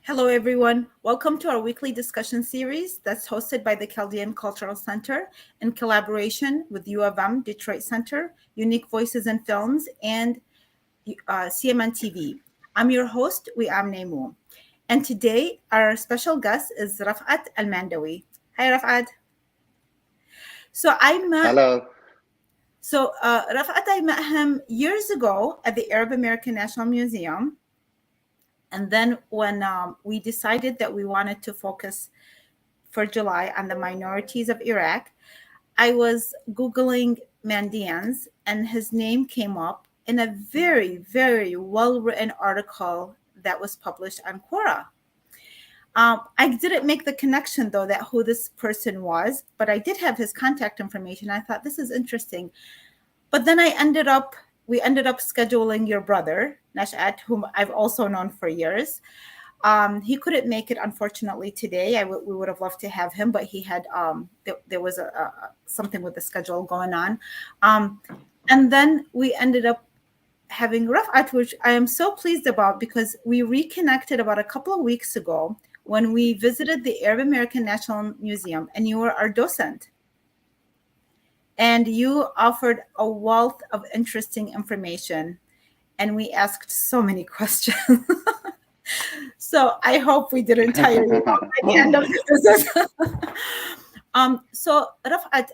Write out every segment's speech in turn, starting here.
Hello, everyone. Welcome to our weekly discussion series that's hosted by the Chaldean Cultural Center in collaboration with U of M Detroit Center, Unique Voices in Films, and CMN TV. I'm your host, Wiam Nemu. And today, our special guest is Rafat Mandwee. Hi, Rafat. So I met Hello. Rafat, I met him years ago at the Arab American National Museum. And then when we decided that we wanted to focus for July on the minorities of Iraq, I was Googling Mandaeans and his name came up in a very, very well written article that was published on Quora. I didn't make the connection though that who this person was, but I did have his contact information. I thought this is interesting. But then we ended up scheduling your brother, Nashat, whom I've also known for years. He couldn't make it, unfortunately, today. We would have loved to have him, but he had there was something with the schedule going on, and then we ended up having Rafat, which I am so pleased about because we reconnected about a couple of weeks ago when we visited the Arab American National Museum, and you were our docent. And you offered a wealth of interesting information, and we asked so many questions. So I hope we didn't tire you out by the end of the visit. So Rafat,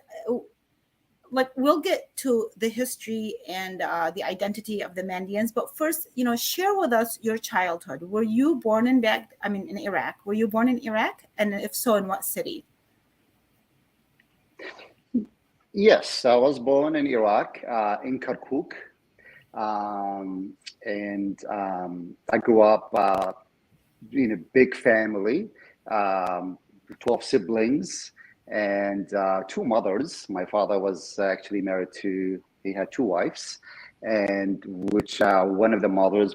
we'll get to the history and the identity of the Mandaeans, but first, share with us your childhood. Were you born in Iraq? Were you born in Iraq? And if so, in what city? Yes, I was born in Iraq, in Kirkuk, and I grew up in a big family, 12 siblings, and two mothers. My father was actually married to, he had two wives, and which one of the mothers,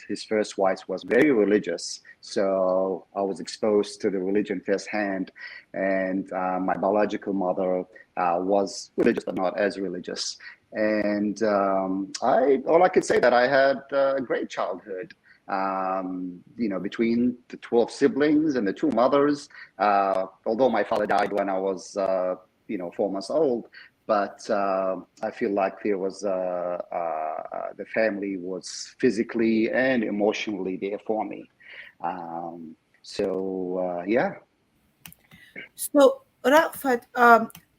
his first wife was very religious. So I was exposed to the religion firsthand. And my biological mother was religious, but not as religious. And all I could say that I had a great childhood. Between the 12 siblings and the two mothers, although my father died when I was, 4 months old, but I feel like there was the family was physically and emotionally there for me. Yeah. So, Rafat,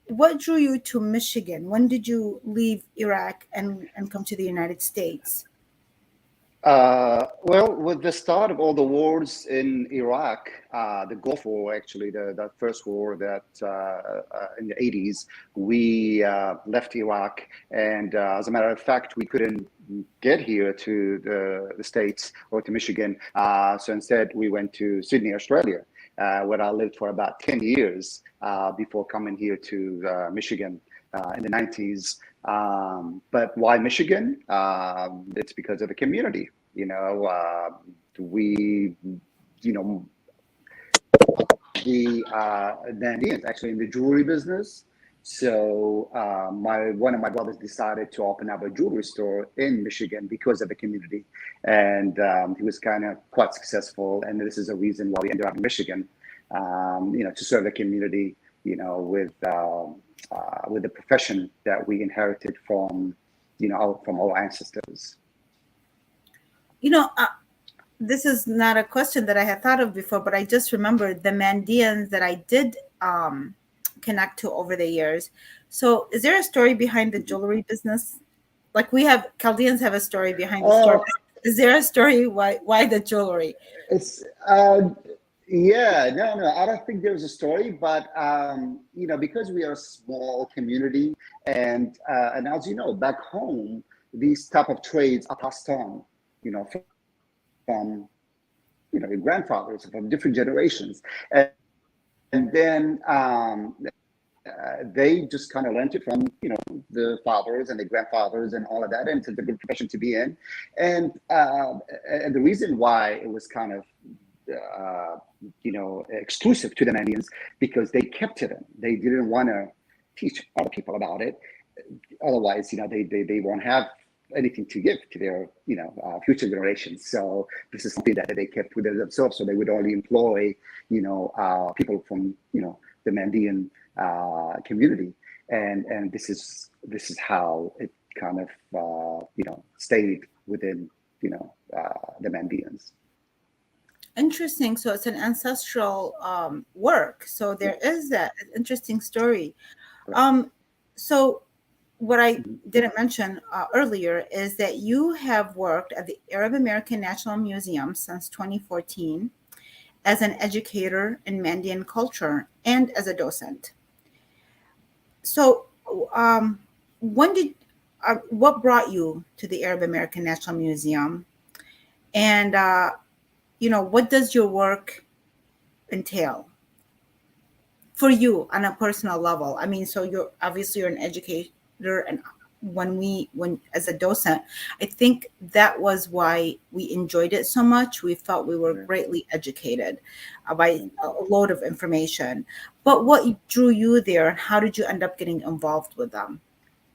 what drew you to Michigan? When did you leave Iraq and come to the United States? Well, with the start of all the wars in Iraq, the Gulf War, actually, the first war that in the 80s, we left Iraq. And as a matter of fact, we couldn't get here to the States or to Michigan. So instead, we went to Sydney, Australia, where I lived for about 10 years before coming here to Michigan in the 90s. But why Michigan? It's because of the community. We, the Mandaeans actually in the jewelry business. So one of my brothers decided to open up a jewelry store in Michigan because of the community, and he was kind of quite successful. And this is a reason why we ended up in Michigan, to serve the community, with the profession that we inherited from our ancestors. This is not a question that I had thought of before, but I just remembered the Mandaeans that I did connect to over the years. So is there a story behind the jewelry business? Like Chaldeans have a story behind the store. Is there a story why the jewelry? It's yeah, no, I don't think there's a story, but because we are a small community, and as you know, back home, these type of trades are passed on, from your grandfathers, from different generations, and then they just kind of learned it from the fathers and the grandfathers and all of that, and it's a good profession to be in, and the reason why it was kind of exclusive to the Mandaeans because they kept it in. They didn't want to teach other people about it. Otherwise, they won't have anything to give to their future generations. So this is something that they kept within themselves. So they would only employ people from the Mandaean community, and this is how it kind of stayed within the Mandaeans. Interesting. So it's an ancestral work. So there is that interesting story. Um, so what I didn't mention earlier is that you have worked at the Arab American National Museum since 2014 as an educator in Mandaean culture and as a docent. So, um, when did what brought you to the Arab American National Museum, and what does your work entail for you on a personal level? I mean, so you're an educator, and when as a docent, I think that was why we enjoyed it so much. We felt we were greatly educated by a load of information. But what drew you there, and how did you end up getting involved with them?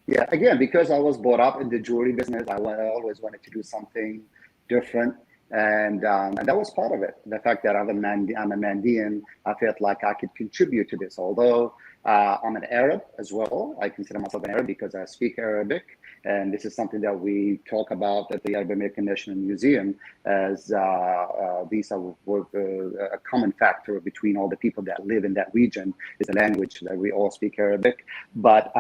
Yeah, again, because I was brought up in the jewelry business, I always wanted to do something different, and that was part of it. The fact that I'm a Mandaean, I felt like I could contribute to this. Although I'm an Arab as well, I consider myself an Arab because I speak Arabic, and this is something that we talk about at the Arab American National Museum, as these are a common factor between all the people that live in that region is the language that we all speak Arabic, but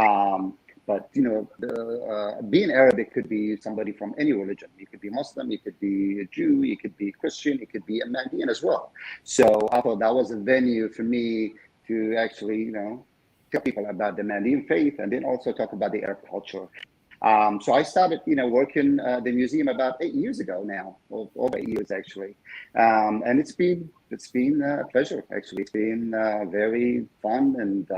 being Arabic could be somebody from any religion. You could be Muslim, you could be a Jew, you could be Christian, you could be a Mandaean as well. So I thought that was a venue for me to actually, tell people about the Mandaean faith and then also talk about the Arab culture. So I started, working the museum about 8 years ago now, or over 8 years actually, and it's been a pleasure actually. It's been very fun and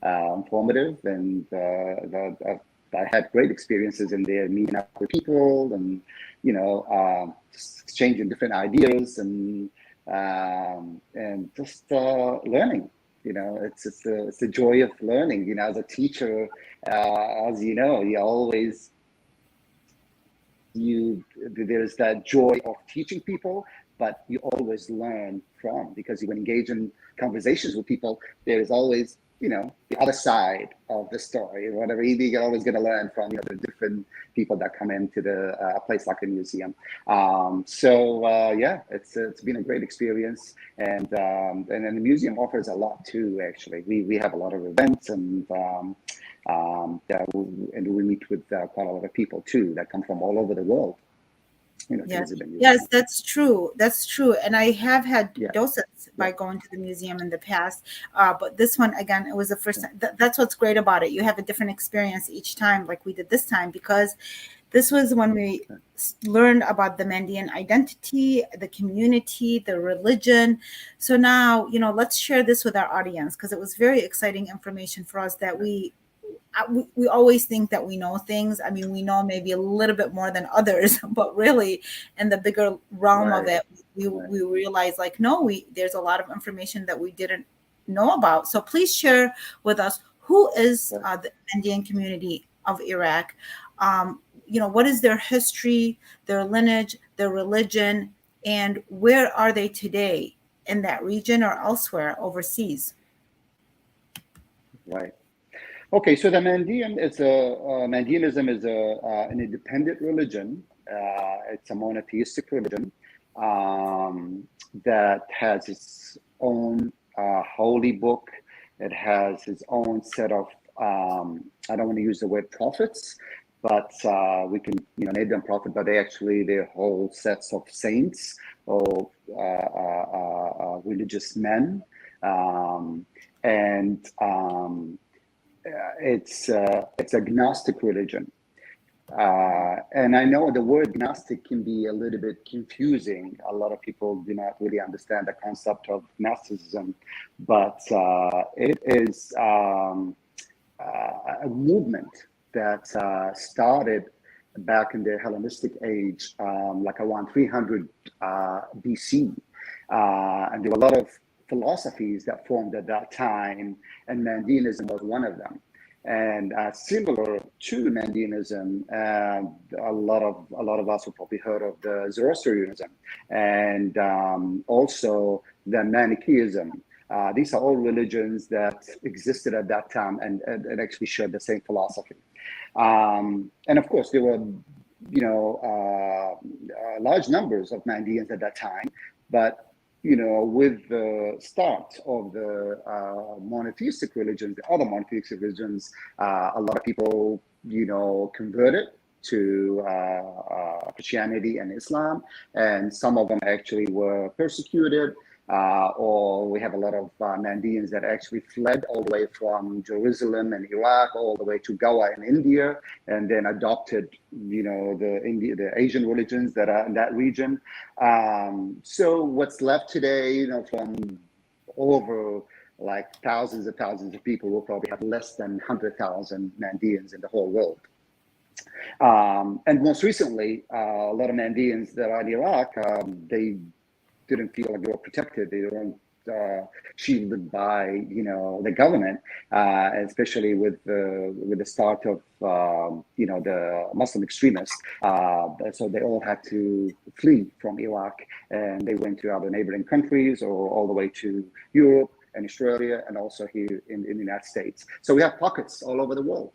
informative, and I had great experiences in there, meeting up with people, and just exchanging different ideas, and just learning. It's the joy of learning. As a teacher, as you always there's that joy of teaching people, but you always learn from, because you engage in conversations with people. There is always the other side of the story, whatever. You're always going to learn from the different people that come into a place like a museum. Yeah, it's been a great experience, and then the museum offers a lot too. Actually, we have a lot of events, and we meet with quite a lot of people too that come from all over the world. Yes, that's true. That's true. And I have had Yeah. docents by going to the museum in the past. But this one, again, it was the first time. That's what's great about it. You have a different experience each time, like we did this time, because this was when we learned about the Mandaean identity, the community, the religion. So now, let's share this with our audience, because it was very exciting information for us that we always think that we know things. I mean, we know maybe a little bit more than others, but really in the bigger realm of it, we realize like, no, there's a lot of information that we didn't know about. So please share with us, who is the Indian community of Iraq? What is their history, their lineage, their religion, and where are they today in that region or elsewhere overseas? Right. Okay, so the Mandaeanism is an independent religion. It's a monotheistic religion that has its own holy book. It has its own set of I don't want to use the word prophets, but we can name them prophet, but they're whole sets of saints or religious men, and it's agnostic religion. And I know the word Gnostic can be a little bit confusing. A lot of people do not really understand the concept of Gnosticism, but it is a movement that started back in the Hellenistic age, like around 300 BC. And there were a lot of philosophies that formed at that time, and Mandaeanism was one of them. And similar to Mandaeanism, a lot of us have probably heard of the Zoroastrianism, and also the Manichaeism. These are all religions that existed at that time and actually shared the same philosophy. And of course, there were, large numbers of Mandaeans at that time, but with the start of the monotheistic religions, the other monotheistic religions, a lot of people, converted to Christianity and Islam, and some of them actually were persecuted. Or we have a lot of Mandaeans that actually fled all the way from Jerusalem and Iraq all the way to Goa in India, and then adopted, the Asian religions that are in that region. So what's left today, from over like thousands and thousands of people, will probably have less than 100,000 Mandaeans in the whole world. And most recently, a lot of Mandaeans that are in Iraq, they didn't feel like they were protected. They weren't shielded by, the government, especially with the start of, the Muslim extremists. So they all had to flee from Iraq, and they went to other neighboring countries or all the way to Europe and Australia, and also here in the United States. So we have pockets all over the world.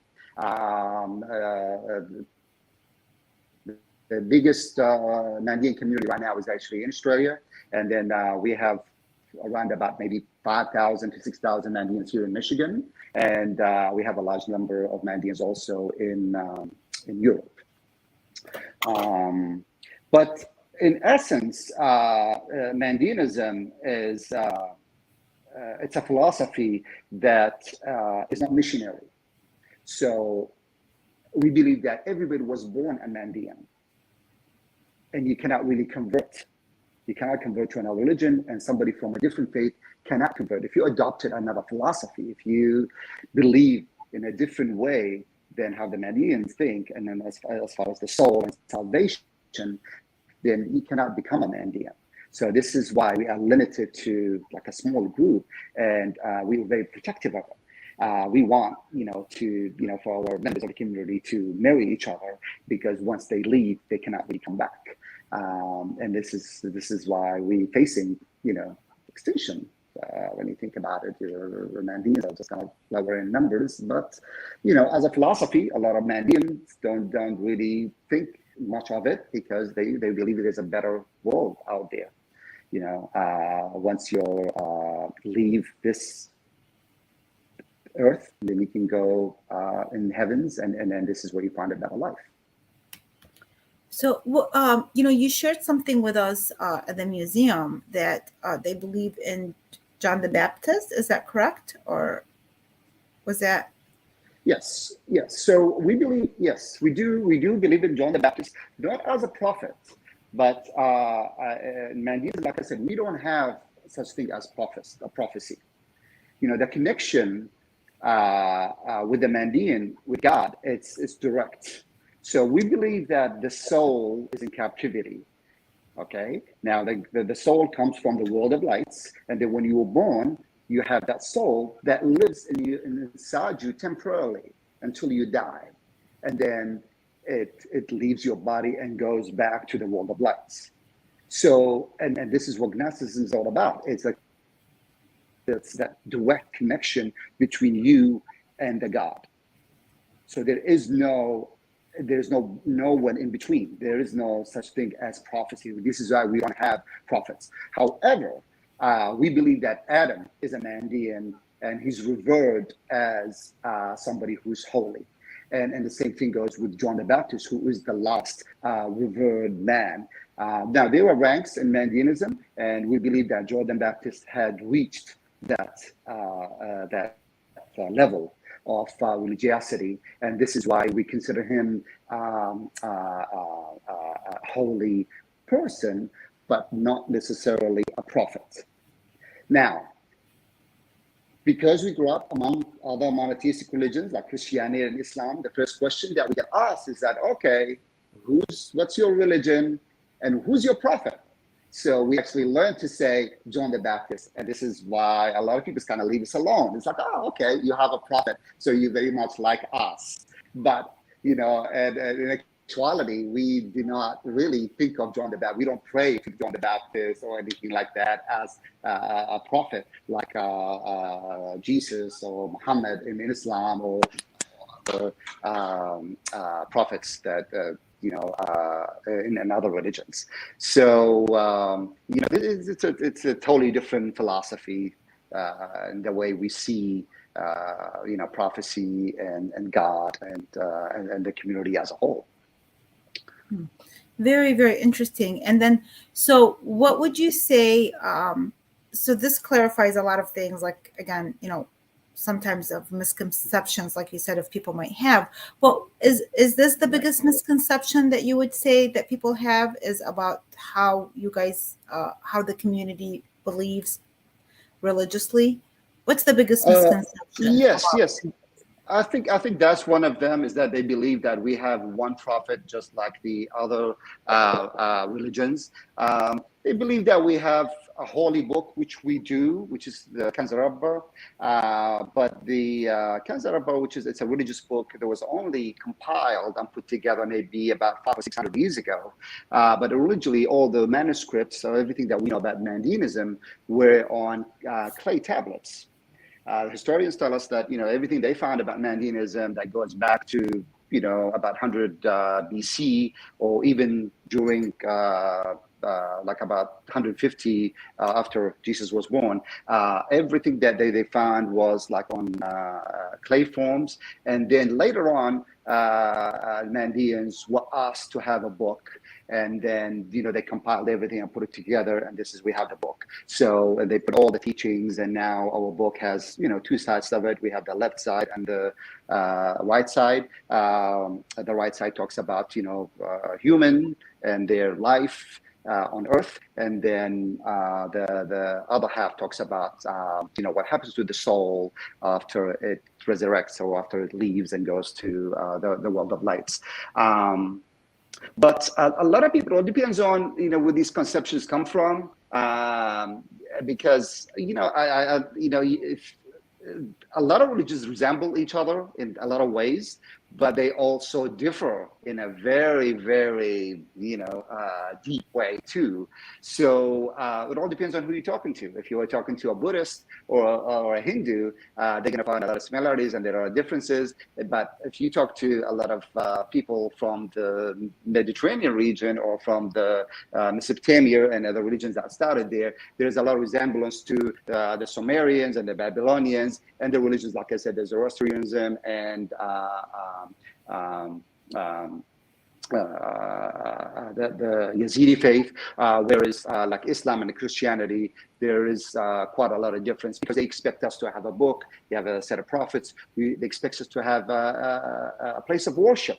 The biggest Mandaean community right now is actually in Australia. And then we have around about maybe 5,000 to 6,000 Mandaeans here in Michigan. And we have a large number of Mandaeans also in Europe. But in essence, Mandaeanism is it's a philosophy that is not missionary. So we believe that everybody was born a Mandaean, and you cannot really convert. You cannot convert to another religion, and somebody from a different faith cannot convert. If you adopted another philosophy, if you believe in a different way than how the Mandaeans think, and then as far as the soul and salvation, then you cannot become a Mandaean. So this is why we are limited to like a small group, and we're very protective of it. We want, for our members of the community to marry each other, because once they leave, they cannot really come back. And this is why we're facing, extinction. When you think about it, your Mandaeans are just kind of lower in numbers. But, as a philosophy, a lot of Mandaeans don't really think much of it, because they believe there's a better world out there. Once you leave this earth, then you can go in heavens, and then this is where you find a better life. So, you shared something with us at the museum that they believe in John the Baptist. Is that correct, or was that? Yes. So we believe, yes, we do believe in John the Baptist, not as a prophet, but in Mandaeanism, like I said, we don't have such thing as prophecy. The connection with the Mandaean, with God, it's direct. So we believe that the soul is in captivity. Okay. Now the soul comes from the world of lights, and then when you were born, you have that soul that lives inside you temporarily until you die, and then it leaves your body and goes back to the world of lights. So and this is what Gnosticism is all about. It's that direct connection between you and the God. So there's no one in between. There is no such thing as prophecy. This is why we don't have prophets. However, we believe that Adam is a Mandaean, and he's revered as somebody who's holy. And the same thing goes with John the Baptist, who is the last revered man. Now, there were ranks in Mandaeanism, and we believe that John the Baptist had reached that level of religiosity, and this is why we consider him a holy person, but not necessarily a prophet. Now, because we grew up among other monotheistic religions like Christianity and Islam, the first question that we get asked is that, okay, what's your religion and who's your prophet? So we actually learned to say John the Baptist. And this is why a lot of people kind of leave us alone. It's like, oh, okay, you have a prophet, so you're very much like us. But, and in actuality, we do not really think of John the Baptist. We don't pray to John the Baptist or anything like that as a prophet like Jesus or Muhammad in Islam or prophets that in other religions. So it's a totally different philosophy in the way we see prophecy and God and the community as a whole. Very, very interesting. And then, so what would you say? So this clarifies a lot of things. Like again, sometimes of misconceptions, like you said, if people might have. Well, is this the biggest misconception that you would say that people have is about how you guys, how the community believes religiously? What's the biggest misconception? Yes. I think that's one of them, is that they believe that we have one prophet just like the other religions. They believe that we have a holy book, which we do, which is the Kanz Rabba. But the Kanz Rabba, it's a religious book that was only compiled and put together maybe about 500 or 600 years ago. But originally, all the manuscripts, or everything that we know about Mandaeanism, were on clay tablets. Historians tell us that everything they found about Mandaeanism that goes back to about 100 BC, or even during like about 150 after Jesus was born. Everything that they found was like on clay forms, and then later on, Mandaeans were asked to have a book, and then they compiled everything and put it together, and we have the book. So they put all the teachings, and now our book has two sides of it. We have the left side and the right side. The right side talks about human and their life on Earth, and then the other half talks about what happens to the soul after it resurrects, or after it leaves and goes to the world of lights. But a lot of people, it depends on where these conceptions come from, because if a lot of religions resemble each other in a lot of ways, but they also differ in a very, very, deep way too. So it all depends on who you're talking to. If you are talking to a Buddhist or a Hindu, they're going to find a lot of similarities and there are differences. But if you talk to a lot of people from the Mediterranean region or from the Mesopotamia and other religions that started there, there's a lot of resemblance to the Sumerians and the Babylonians and the religions, like I said, the Zoroastrianism and the Yazidi faith, whereas like Islam and Christianity, there is quite a lot of difference, because they expect us to have a book, they have a set of prophets, they expect us to have a place of worship,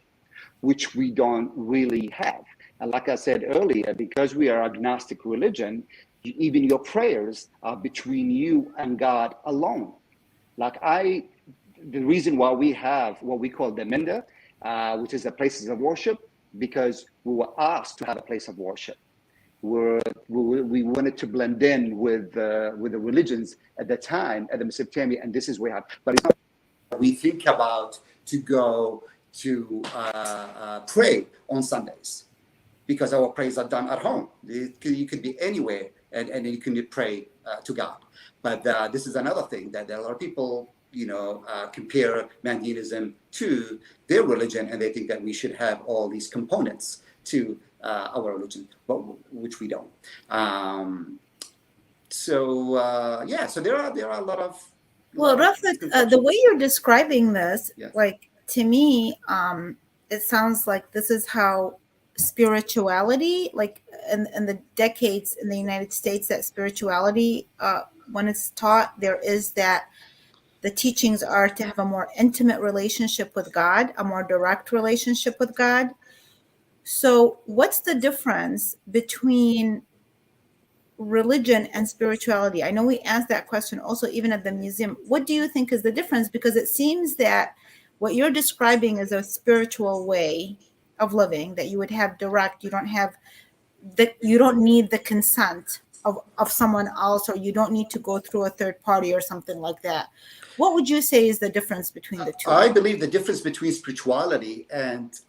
which we don't really have. And like I said earlier, because we are agnostic religion, even your prayers are between you and God alone. The reason why we have what we call the Minda, which is the places of worship, because we were asked to have a place of worship. We wanted to blend in with the religions at the time, at the Mesopotamia, and this is where we have. But it's not we think about to go to pray on Sundays, because our prayers are done at home. You could be anywhere, and you can pray to God. But this is another thing that a lot of people compare Mandaeanism to their religion, and they think that we should have all these components to our religion, but which we don't. So there are a lot of. Well, Rafat, the way you're describing this, yes. Like to me, it sounds like this is how spirituality, like in the decades in the United States, that spirituality, when it's taught, there is that. The teachings are to have a more intimate relationship with God, a more direct relationship with God. So what's the difference between religion and spirituality? I know we asked that question also even at the museum. What do you think is the difference? Because it seems that what you're describing is a spiritual way of living, that you would have direct, you don't have you don't need the consent of someone else, or you don't need to go through a third party or something like that. What would you say is the difference between the two? I believe the difference between spirituality and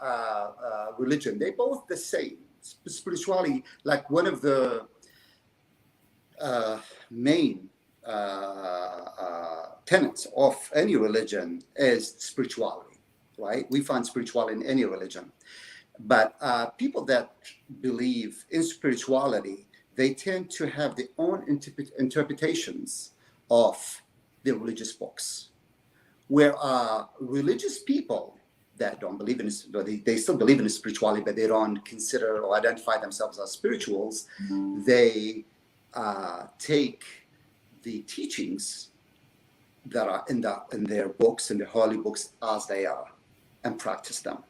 religion, they're both the same. Spirituality, like one of the main tenets of any religion is spirituality, right? We find spirituality in any religion. But people that believe in spirituality, they tend to have their own interpretations of the religious books. Where religious people that don't believe in, they still believe in spirituality, but they don't consider or identify themselves as spirituals, they take the teachings that are in their books, in the holy books, as they are, and practice them.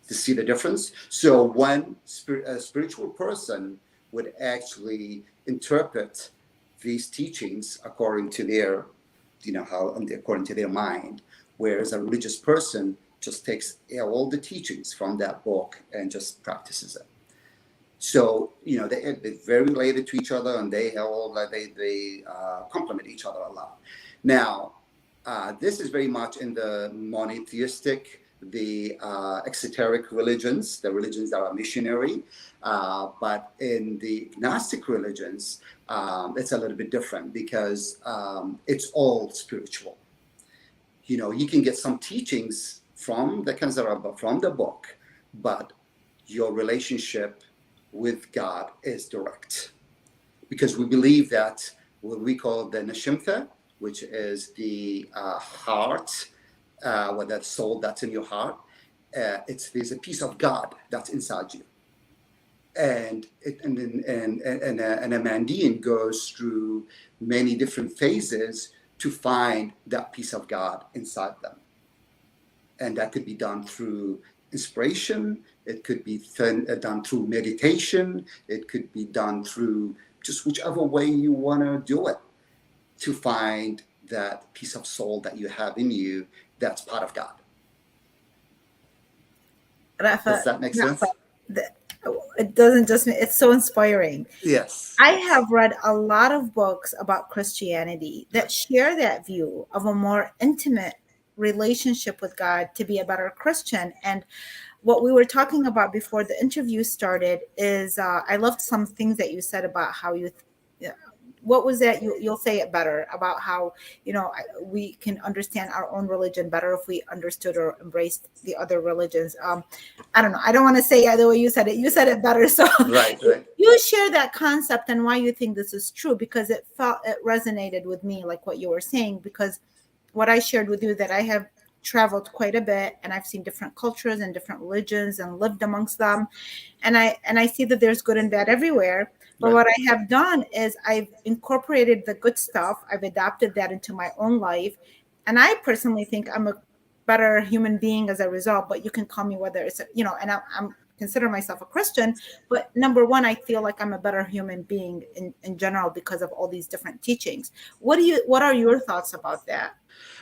To see the difference? So one a spiritual person would actually interpret these teachings according to their, according to their mind, whereas a religious person just takes all the teachings from that book and just practices it. So they're very related to each other, and they complement each other a lot. Now, this is very much in the monotheistic, the exoteric religions, the religions that are missionary, but in the Gnostic religions, it's a little bit different because it's all spiritual. You can get some teachings from the Kanzaraba, from the book, but your relationship with God is direct. Because we believe that what we call the Neshimtha, which is the heart, or that soul that's in your heart, there's a piece of God that's inside you. And a Mandaean goes through many different phases to find that piece of God inside them. And that could be done through inspiration. It could be done through meditation. It could be done through just whichever way you want to do it, to find that piece of soul that you have in you that's part of God. Rafat, does that make sense? It doesn't just, it's so inspiring. Yes. I have read a lot of books about Christianity that share that view of a more intimate relationship with God to be a better Christian. And what we were talking about before the interview started is I loved some things that you said about how what was that? You'll say it better about how, we can understand our own religion better if we understood or embraced the other religions. I don't know. I don't want to say it the way you said it. You said it better. So right. You share that concept and why you think this is true, because it resonated with me, like what you were saying, because what I shared with you, that I have traveled quite a bit and I've seen different cultures and different religions and lived amongst them. And I see that there's good and bad everywhere. But what I have done is I've incorporated the good stuff. I've adapted that into my own life. And I personally think I'm a better human being as a result. But you can call me whether it's, and I'm consider myself a Christian. But number one, I feel like I'm a better human being in general because of all these different teachings. What are your thoughts about that?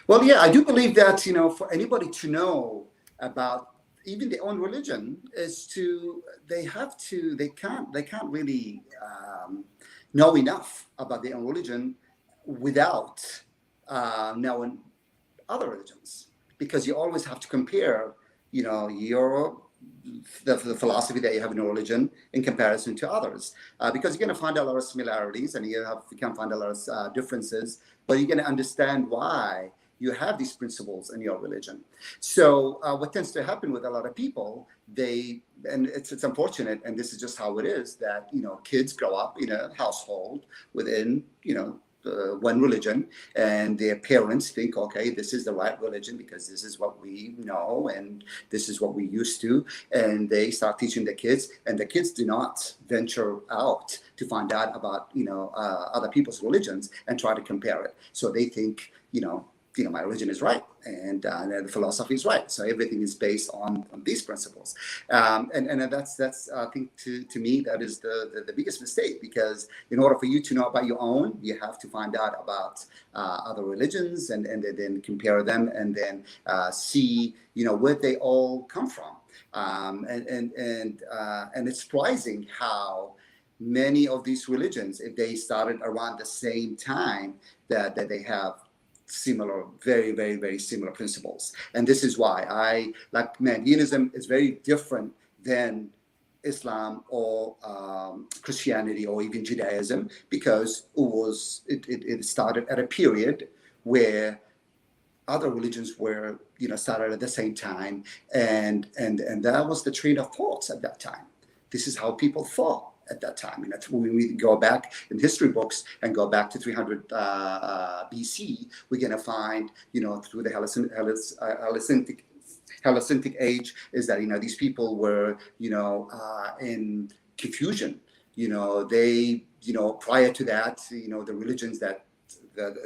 Well, yeah, I do believe that, for anybody to know about even their own religion they can't really know enough about their own religion without knowing other religions, because you always have to compare, the philosophy that you have in your religion in comparison to others, because you're going to find a lot of similarities and you can find a lot of differences, but you're going to understand why you have these principles in your religion. So what tends to happen with a lot of people, and it's unfortunate, and this is just how it is, that kids grow up in a household within one religion, and their parents think, okay, this is the right religion because this is what we know and this is what we used to, and they start teaching the kids, and the kids do not venture out to find out about other people's religions and try to compare it. So they think my religion is right, and the philosophy is right. So everything is based on these principles, and that's I think to me that is the biggest mistake, because in order for you to know about your own, you have to find out about other religions and then compare them, and then see where they all come from, and it's surprising how many of these religions, if they started around the same time, that they have similar, very, very, very similar principles. And this is why I like Mandaeanism is very different than Islam or Christianity or even Judaism, because it started at a period where other religions were, started at the same time, and that was the train of thoughts at that time. This is how people thought at that time. And that's when we go back in history books and go back to 300 BC, we're going to find, through the Hellenistic age, is that, these people were, in confusion. They, prior to that, the religions that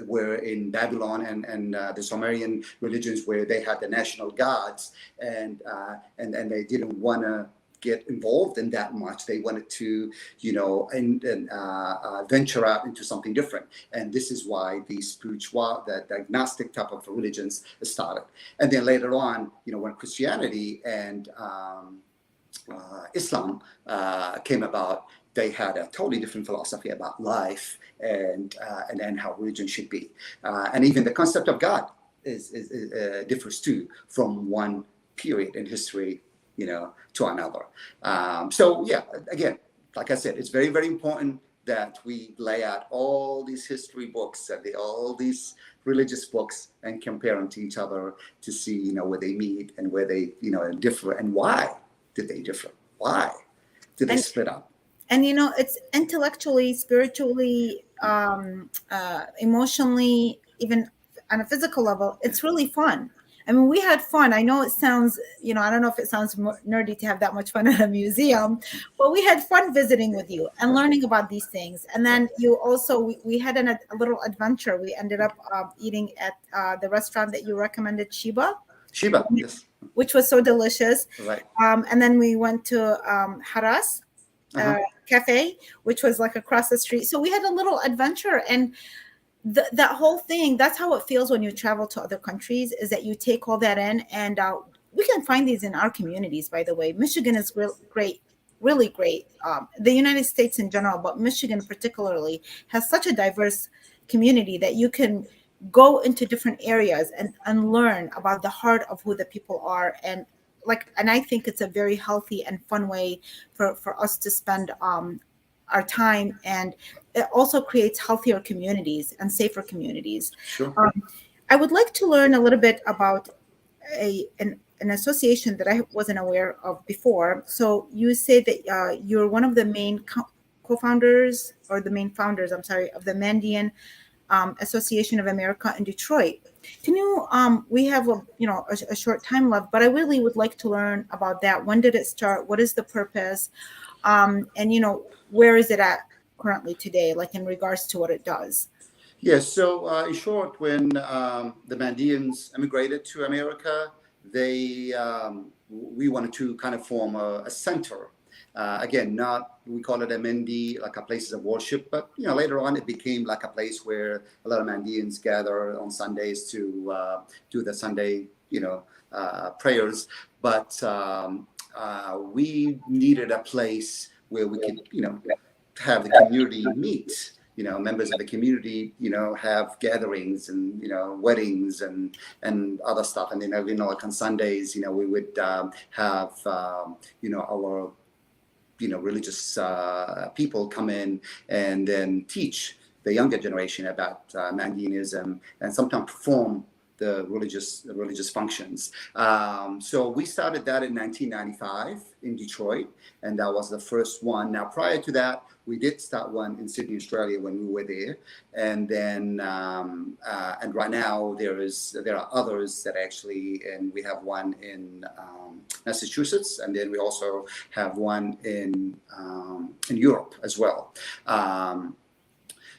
were in Babylon and the Sumerian religions, where they had the national gods, and they didn't want to get involved in that much. They wanted to, venture out into something different. And this is why the agnostic type of religions started. And then later on, when Christianity and Islam came about, they had a totally different philosophy about life and how religion should be. And even the concept of God is differs too from one period in history, to another. So yeah, again, like I said, it's very, very important that we lay out all these history books and all these religious books and compare them to each other to see, where they meet and where they, differ, and why did they differ? Why did they split up? And it's intellectually, spiritually, emotionally, even on a physical level, it's really fun. I mean, we had fun. I know it sounds, I don't know if it sounds nerdy to have that much fun at a museum, but we had fun visiting with you and learning about these things. And then you also, we had a little adventure. We ended up eating at the restaurant that you recommended, Sheba, yes, which was so delicious. Right. And then we went to Haras Cafe, which was like across the street. So we had a little adventure, and that whole thing, that's how it feels when you travel to other countries, is that you take all that in. And we can find these in our communities, by the way. Michigan is great, really great. The United States in general, but Michigan particularly, has such a diverse community that you can go into different areas and learn about the heart of who the people are. And I think it's a very healthy and fun way for us to spend our time, and it also creates healthier communities and safer communities. Sure. I would like to learn a little bit about an association that I wasn't aware of before. So you say that you're one of the main co-founders, or the main founders, I'm sorry, of the Mandaean Association of America in Detroit. Can you, we have a short time left, but I really would like to learn about that. When did it start? What is the purpose? And where is it at currently today, like in regards to what it does? Yes. So in short, when the Mandaeans immigrated to America, we wanted to kind of form a center. Again, we call it a Mandi, like a place of worship, but later on it became like a place where a lot of Mandaeans gather on Sundays to do the Sunday, prayers. But we needed a place where we could, have the community meet. Members of the community, have gatherings and weddings and other stuff. And then like on Sundays, we would have our religious people come in and then teach the younger generation about Mandaeanism, and sometimes perform the religious functions. So we started that in 1995 in Detroit, and that was the first one. Now, prior to that, we did start one in Sydney, Australia, when we were there, and then and right now there are others that actually, and we have one in Massachusetts, and then we also have one in Europe as well.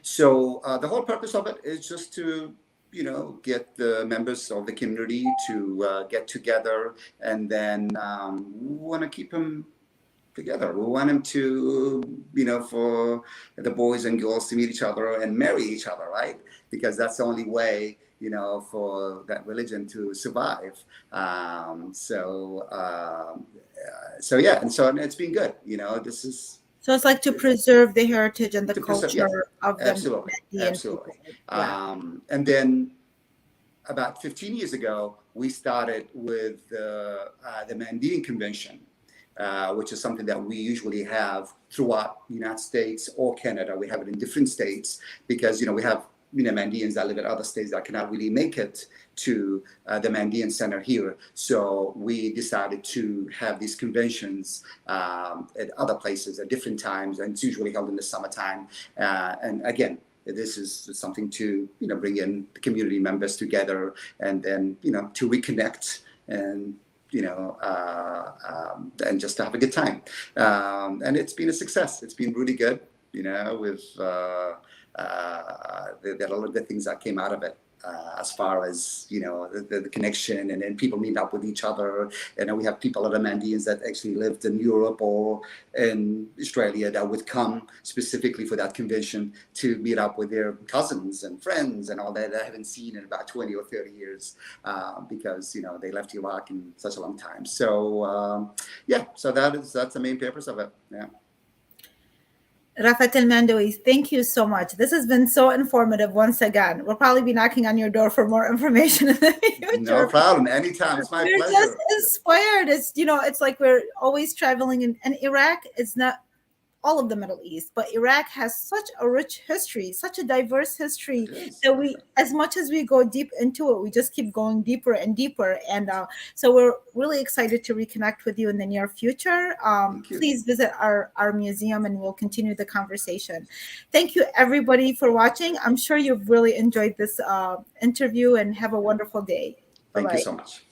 So the whole purpose of it is just to get the members of the community to get together, and then we want to keep them together. We want them to, for the boys and girls to meet each other and marry each other, right? Because that's the only way, for that religion to survive. So yeah, and so it's been good. This is So it's like to preserve the heritage and the To preserve, yes, culture of the absolutely, Mandaean absolutely. people. Yeah. And then about 15 years ago, we started with the Mandaean Convention, which is something that we usually have throughout the United States or Canada. We have it in different states because, we have, Mandaeans that live in other states that cannot really make it to the Mandaean Center here. So we decided to have these conventions at other places at different times, and it's usually held in the summertime. And again, this is something to bring in the community members together, and then to reconnect and and just to have a good time. And it's been a success. It's been really good. With there are a lot of good things that came out of it. As far as the connection, and then people meet up with each other, and we have people, other Mandaeans that actually lived in Europe or in Australia, that would come specifically for that convention to meet up with their cousins and friends and all that I haven't seen in about 20 or 30 years, because they left Iraq in such a long time. So so that's the main purpose of it. Yeah. Rafat Mandwee, thank you so much. This has been so informative once again. We'll probably be knocking on your door for more information in the future. No problem. Anytime. It's my pleasure. We're just inspired. It's, it's like we're always traveling in, and Iraq is not all of the Middle East, but Iraq has such a rich history, such a diverse history, that we, as much as we go deep into it, we just keep going deeper and deeper. And so we're really excited to reconnect with you in the near future. Please visit our museum, and we'll continue the conversation. Thank you, everybody, for watching. I'm sure you've really enjoyed this interview, and have a wonderful day. Thank you so much.